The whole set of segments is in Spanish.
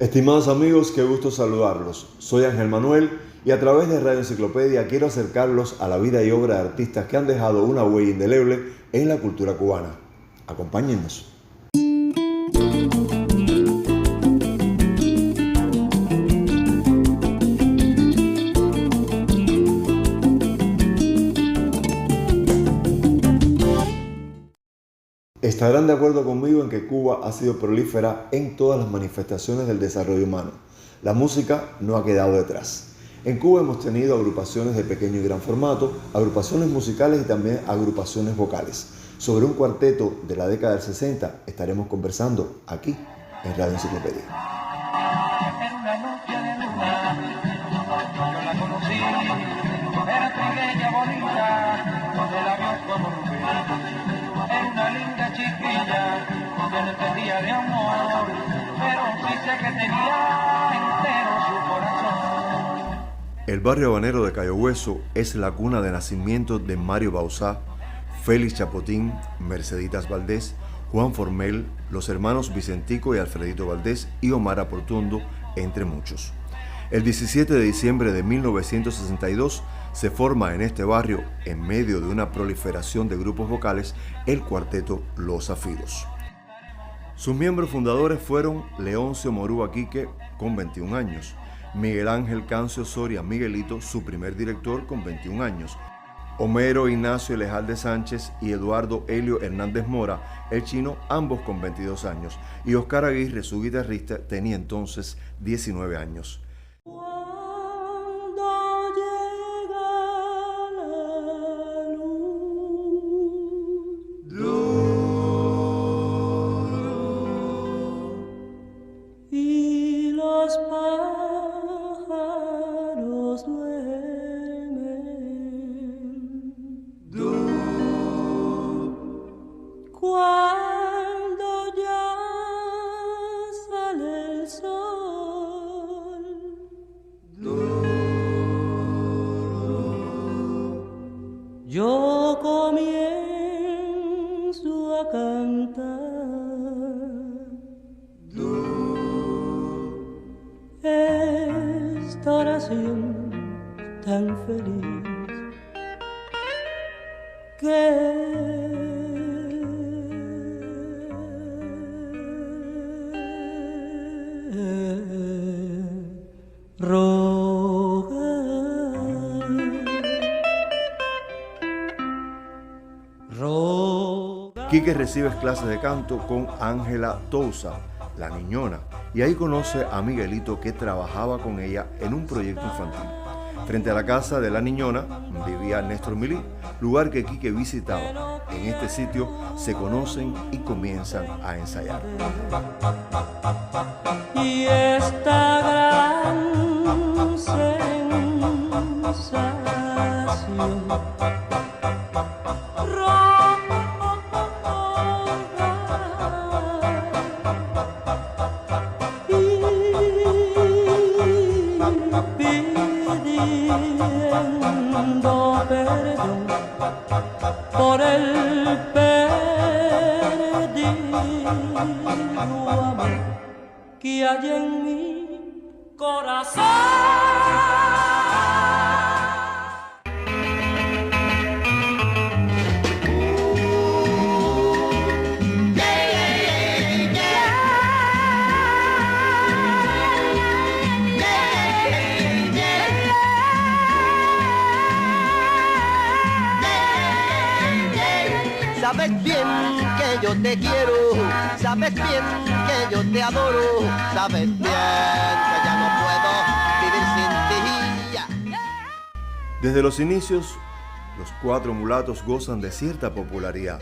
Estimados amigos, qué gusto saludarlos. Soy Ángel Manuel y a través de Radio Enciclopedia quiero acercarlos a la vida y obra de artistas que han dejado una huella indeleble en la cultura cubana. Acompáñennos. Estarán de acuerdo conmigo en que Cuba ha sido prolífera en todas las manifestaciones del desarrollo humano. La música no ha quedado detrás. En Cuba hemos tenido agrupaciones de pequeño y gran formato, agrupaciones musicales y también agrupaciones vocales. Sobre un cuarteto de la década del 60 estaremos conversando aquí en Radio Enciclopedia. En una noche de luna, yo la conocí, era trigueña bonita, con el labios como rubí. Era una linda chiquilla, que no entendía de amor, pero sí sé que tenía entero su corazón. El barrio habanero de Cayo Hueso es la cuna de nacimiento de Mario Bauzá, Félix Chapotín, Merceditas Valdés, Juan Formel, los hermanos Vicentico y Alfredito Valdés y Omar Aportuondo, entre muchos. El 17 de diciembre de 1962 se forma en este barrio, en medio de una proliferación de grupos vocales, el cuarteto Los Zafiros. Sus miembros fundadores fueron Leoncio Morúa Quique, con 21 años, Miguel Ángel Cancio Soria Miguelito, su primer director, con 21 años, Homero Ignacio Elejalde Sánchez y Eduardo Helio Hernández Mora, el chino, ambos con 22 años, y Oscar Aguirre, su guitarrista, tenía entonces 19 años. Yo comienzo a cantar esta oración tan feliz que Quique recibe clases de canto con Ángela Touza, la Niñona, y ahí conoce a Miguelito, que trabajaba con ella en un proyecto infantil. Frente a la casa de la Niñona vivía Néstor Milí, lugar que Quique visitaba. En este sitio se conocen y comienzan a ensayar. Y esta gran sensación perdón por el perdido amor que hay en mi corazón. Sabes bien que yo te quiero, sabes bien que yo te adoro, sabes bien que ya no puedo vivir sin ti. Desde los inicios, los cuatro mulatos gozan de cierta popularidad.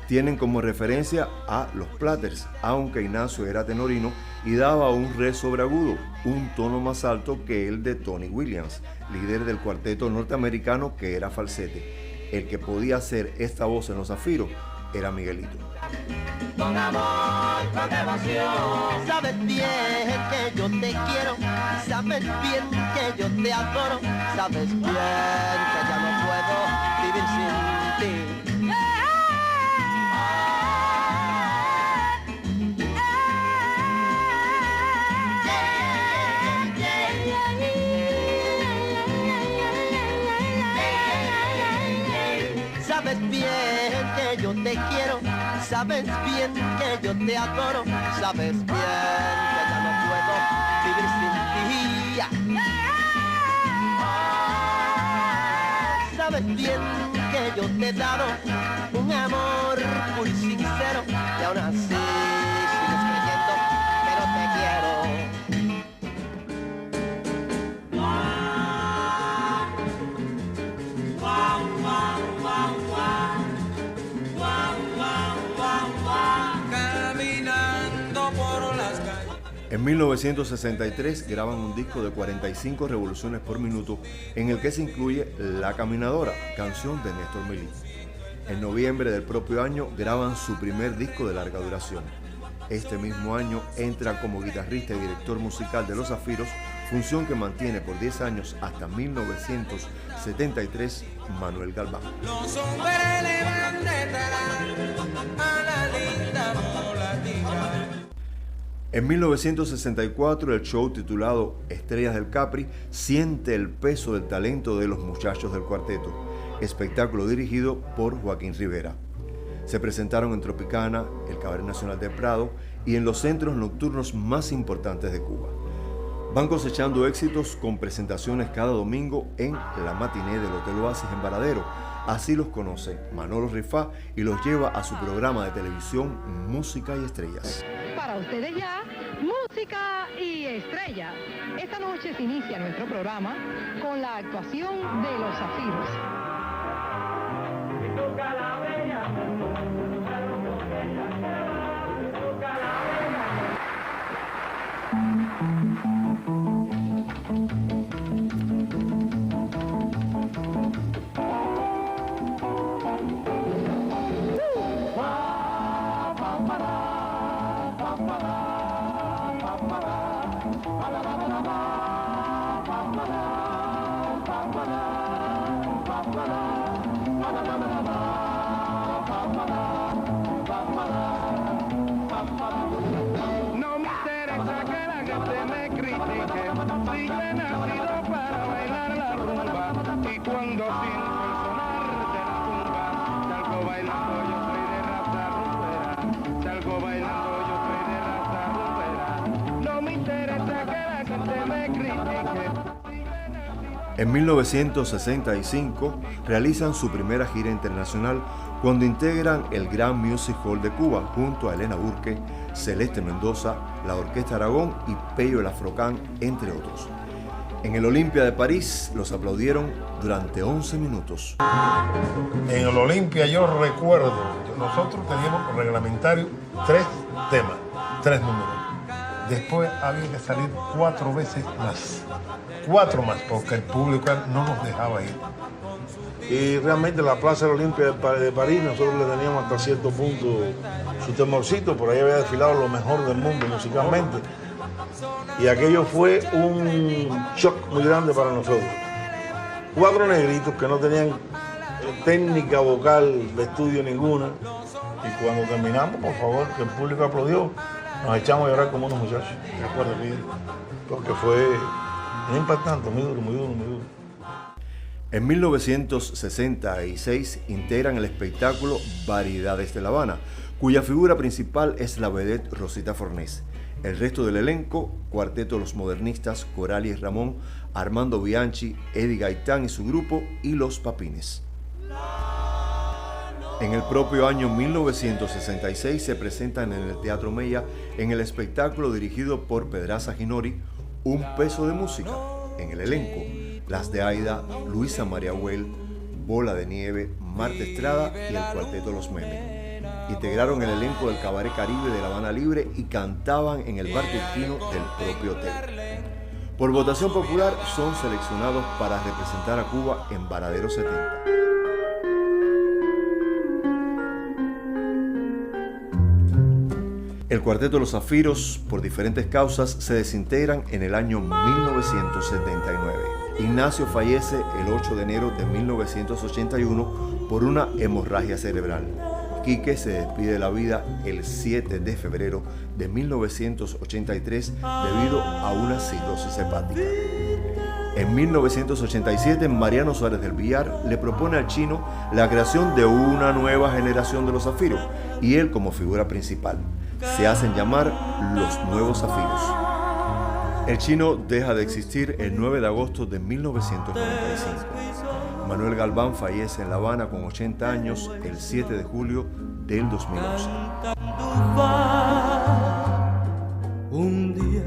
Tienen como referencia a los Platters, aunque Ignacio era tenorino y daba un re sobreagudo, un tono más alto que el de Tony Williams, líder del cuarteto norteamericano, que era falsete. El que podía hacer esta voz en Los Zafiros era Miguelito. Con amor, con devoción. Sabes bien que yo te quiero, sabes bien que yo te adoro, sabes bien que ya no puedo vivir sin ti. bien que yo te quiero, sabes bien que yo te adoro, sabes bien que ya no puedo vivir sin ti. Sabes bien que yo te he dado un amor muy sincero y aún así sigues creyendo que no te quiero. En 1963 graban un disco de 45 revoluciones por minuto en el que se incluye La Caminadora, canción de Néstor Milí. En noviembre del propio año graban su primer disco de larga duración. Este mismo año entra como guitarrista y director musical de Los Zafiros, función que mantiene por 10 años hasta 1973 Manuel Galván. Los hombres le van detrás a la linda mulatica. En 1964 el show titulado Estrellas del Capri siente el peso del talento de los muchachos del cuarteto, espectáculo dirigido por Joaquín Rivera. Se presentaron en Tropicana, el Cabaret Nacional de Prado y en los centros nocturnos más importantes de Cuba. Van cosechando éxitos con presentaciones cada domingo en la matiné del Hotel Oasis en Varadero. Así los conoce Manolo Rifá y los lleva a su programa de televisión Música y Estrellas. Para ustedes ya, Música y Estrellas. Esta noche se inicia nuestro programa con la actuación de Los Zafiros. No me interesa que la gente me critique, si yo he nacido para bailar la rumba, y cuando siento el sonar de la tumba, salgo bailando, yo soy de raza rumbera, salgo bailando, yo soy de raza rumbera. No me interesa que la gente me critique. En 1965 realizan su primera gira internacional cuando integran el Gran Music Hall de Cuba junto a Elena Burke, Celeste Mendoza, la Orquesta Aragón y Pello el Afrocán, entre otros. En el Olimpia de París los aplaudieron durante 11 minutos. En el Olimpia yo recuerdo, nosotros teníamos reglamentario 3 temas, 3 números. Después había que salir 4 veces más, 4 más, porque el público no nos dejaba ir. Y realmente la Plaza de la Olimpia de París, nosotros le teníamos hasta cierto punto su temorcito, por ahí había desfilado lo mejor del mundo musicalmente. Y aquello fue un shock muy grande para nosotros. 4 negritos que no tenían técnica vocal de estudio ninguna. Y cuando terminamos, por favor, que el público aplaudió, nos echamos a llorar como unos muchachos. ¿De acuerdo, Miguel? Porque fue muy impactante, muy duro, muy duro, muy duro. En 1966 integran el espectáculo Variedades de La Habana, cuya figura principal es la vedette Rosita Fornés. El resto del elenco, Cuarteto Los Modernistas, Coralia y Ramón, Armando Bianchi, Eddie Gaitán y su grupo y Los Papines. En el propio año 1966 se presentan en el Teatro Mella en el espectáculo dirigido por Pedraza Ginori, Un Peso de Música. En el elenco, Las de Aida, Luisa María Huel, Bola de Nieve, Marta Estrada y el Cuarteto Los Memes. Integraron el elenco del Cabaret Caribe de La Habana Libre y cantaban en el bar turquino del propio hotel. Por votación popular son seleccionados para representar a Cuba en Varadero 70. El Cuarteto Los Zafiros, por diferentes causas, se desintegran en el año 1979. Ignacio fallece el 8 de enero de 1981 por una hemorragia cerebral. Quique se despide de la vida el 7 de febrero de 1983 debido a una cirrosis hepática. En 1987, Mariano Suárez del Villar le propone al Chino la creación de una nueva generación de los Zafiros y él como figura principal. Se hacen llamar los Nuevos Zafiros. El Chino deja de existir el 9 de agosto de 1995. Manuel Galván fallece en La Habana con 80 años el 7 de julio del 2011. Un día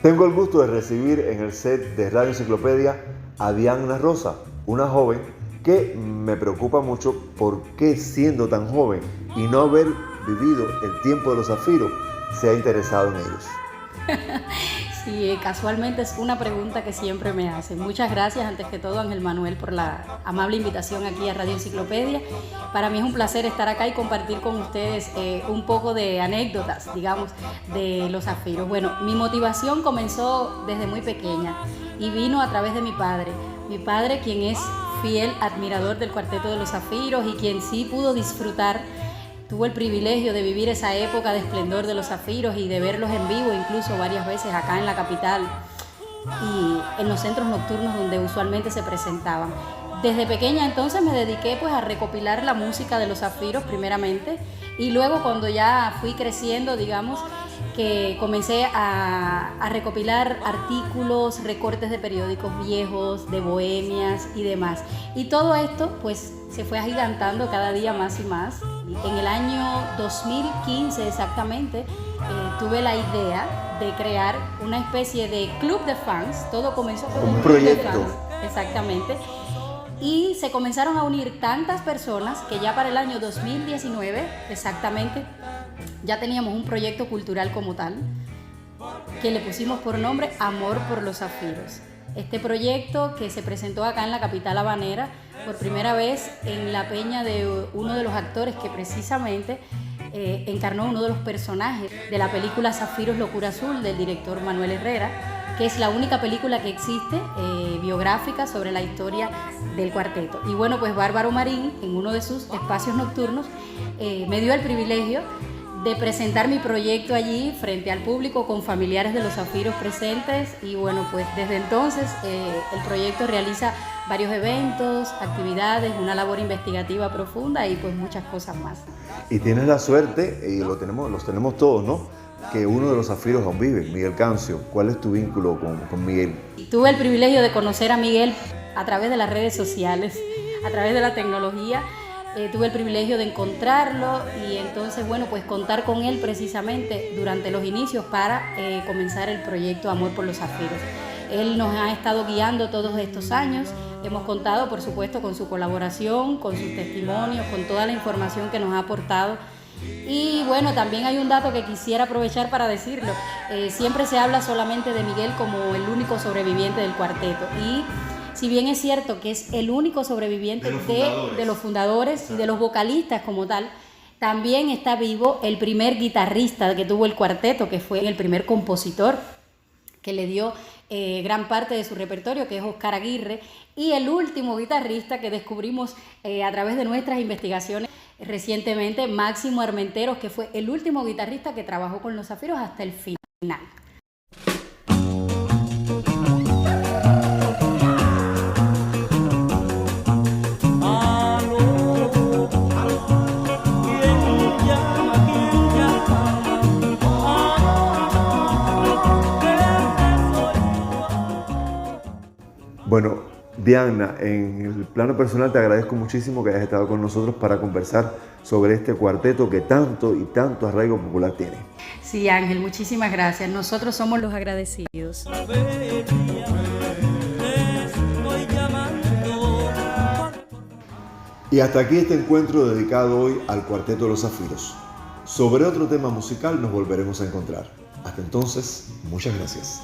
Tengo el gusto de recibir en el set de Radio Enciclopedia a Diana Rosa, una joven que me preocupa mucho por qué siendo tan joven y no haber vivido el tiempo de los Zafiros se ha interesado en ellos. Sí, casualmente es una pregunta que siempre me hacen. Muchas gracias antes que todo, Ángel Manuel, por la amable invitación aquí a Radio Enciclopedia. Para mí es un placer estar acá y compartir con ustedes un poco de anécdotas, digamos, de los Zafiros. Bueno, mi motivación comenzó desde muy pequeña y vino a través de mi padre. Mi padre, quien es fiel admirador del Cuarteto de los Zafiros y quien sí pudo disfrutar, tuvo el privilegio de vivir esa época de esplendor de los Zafiros y de verlos en vivo, incluso varias veces acá en la capital y en los centros nocturnos donde usualmente se presentaban. Desde pequeña entonces me dediqué pues a recopilar la música de los Zafiros primeramente y luego cuando ya fui creciendo, digamos, que comencé a recopilar artículos, recortes de periódicos viejos, de bohemias y demás. Y todo esto pues se fue agigantando cada día más y más. En el año 2015 exactamente tuve la idea de crear una especie de club de fans. Todo comenzó con un proyecto. Club de fans, exactamente. Y se comenzaron a unir tantas personas que ya para el año 2019 exactamente ya teníamos un proyecto cultural como tal que le pusimos por nombre Amor por los Zafiros. Este proyecto que se presentó acá en la capital habanera por primera vez en la peña de uno de los actores que precisamente encarnó uno de los personajes de la película Zafiros Locura Azul del director Manuel Herrera, que es la única película que existe biográfica sobre la historia del cuarteto. Y bueno, pues Bárbaro Marín, en uno de sus espacios nocturnos, me dio el privilegio de presentar mi proyecto allí frente al público con familiares de los Zafiros presentes y bueno, pues desde entonces el proyecto realiza varios eventos, actividades, una labor investigativa profunda y pues muchas cosas más. Y tienes la suerte, y los tenemos todos, ¿no?, que uno de los Zafiros aún vive, Miguel Cancio. ¿Cuál es tu vínculo con Miguel? Tuve el privilegio de conocer a Miguel a través de las redes sociales, a través de la tecnología. Tuve el privilegio de encontrarlo y entonces, bueno, pues contar con él precisamente durante los inicios para comenzar el proyecto Amor por los Zafiros. Él nos ha estado guiando todos estos años. Hemos contado, por supuesto, con su colaboración, con sus testimonios, con toda la información que nos ha aportado. Y bueno, también hay un dato que quisiera aprovechar para decirlo. Siempre se habla solamente de Miguel como el único sobreviviente del cuarteto. Y si bien es cierto que es el único sobreviviente de los fundadores y de los vocalistas como tal, también está vivo el primer guitarrista que tuvo el cuarteto, que fue el primer compositor que le dio gran parte de su repertorio, que es Oscar Aguirre, y el último guitarrista que descubrimos a través de nuestras investigaciones recientemente, Máximo Armenteros, que fue el último guitarrista que trabajó con los Zafiros hasta el final. Bueno, Diana, en el plano personal te agradezco muchísimo que hayas estado con nosotros para conversar sobre este cuarteto que tanto y tanto arraigo popular tiene. Sí, Ángel, muchísimas gracias. Nosotros somos los agradecidos. Y hasta aquí este encuentro dedicado hoy al Cuarteto de los Zafiros. Sobre otro tema musical nos volveremos a encontrar. Hasta entonces, muchas gracias.